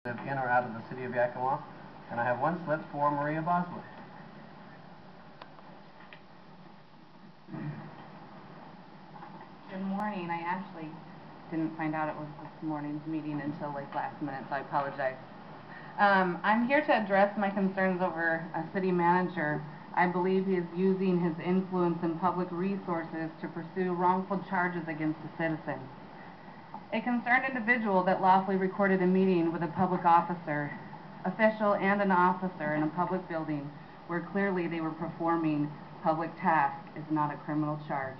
live in or out of the city of Yakima, and I have one slip for Maria Boswell. Good morning. I actually didn't find out it was this morning's meeting until like last minute, so I apologize. I'm here to address my concerns over a city manager. I believe he is using his influence and public resources to pursue wrongful charges against a citizen. A concerned individual that lawfully recorded a meeting with a public official and an officer in a public building where clearly they were performing public tasks is not a criminal charge.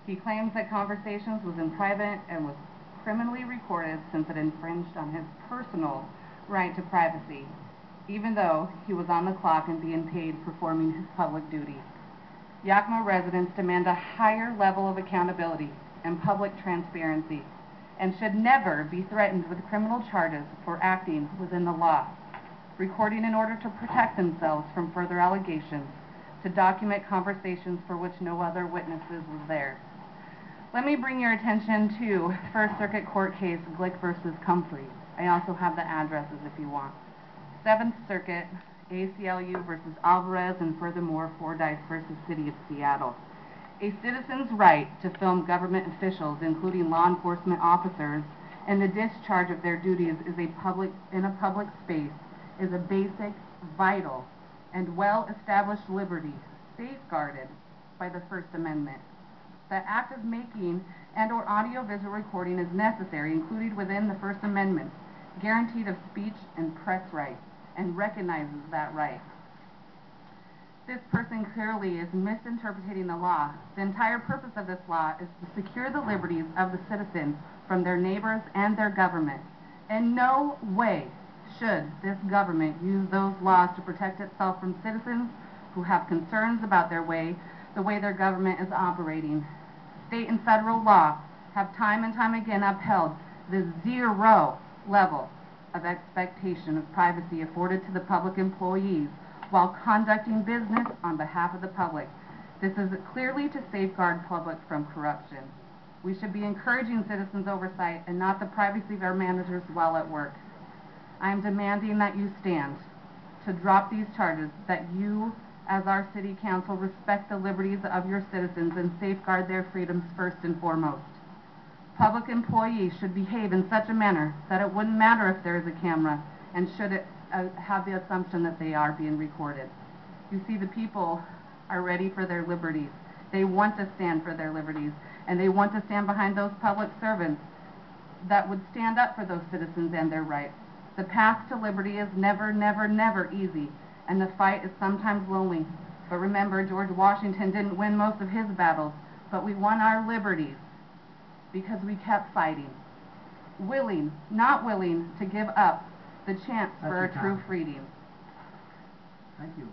He claims that conversations was in private and was criminally recorded since it infringed on his personal right to privacy, even though he was on the clock and being paid performing his public duties. Yakima residents demand a higher level of accountability and public transparency, and should never be threatened with criminal charges for acting within the law, recording in order to protect themselves from further allegations, to document conversations for which no other witnesses was there. Let me bring your attention to First Circuit Court case Glick versus Comfrey. I also have the addresses if you want. 7th Circuit, ACLU versus Alvarez, and furthermore, Fordyce versus City of Seattle. A citizen's right to film government officials, including law enforcement officers, and the discharge of their duties in a public space is a basic, vital, and well-established liberty safeguarded by the First Amendment. The act of making and/or audio-visual recording is necessary, included within the First Amendment, guaranteed of speech and press rights, and recognizes that right. This person clearly is misinterpreting the law. The entire purpose of this law is to secure the liberties of the citizens from their neighbors and their government. In no way should this government use those laws to protect itself from citizens who have concerns about the way their government is operating. State and federal law have time and time again upheld the zero level of expectation of privacy afforded to the public employees while conducting business on behalf of the public. This is clearly to safeguard public from corruption. We should be encouraging citizens' oversight and not the privacy of our managers while at work. I am demanding that you stand to drop these charges, that you, as our city council, respect the liberties of your citizens and safeguard their freedoms first and foremost. Public employees should behave in such a manner that it wouldn't matter if there is a camera, and should it have the assumption that they are being recorded. You see, the people are ready for their liberties. They want to stand for their liberties, and they want to stand behind those public servants that would stand up for those citizens and their rights. The path to liberty is never, never, never easy, and the fight is sometimes lonely. But remember, George Washington didn't win most of his battles, but we won our liberties because we kept fighting, not willing to give up the chance for a true freedom. Thank you.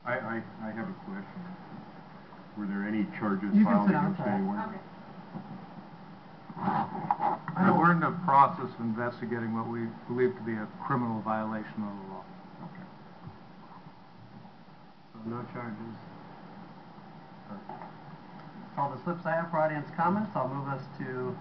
I have a question. Were there any charges You filed can sit against down. anyone? Okay. We're in the process of investigating what we believe to be a criminal violation of the law. Okay. So no charges. That's all the slips I have for audience comments. I'll move us to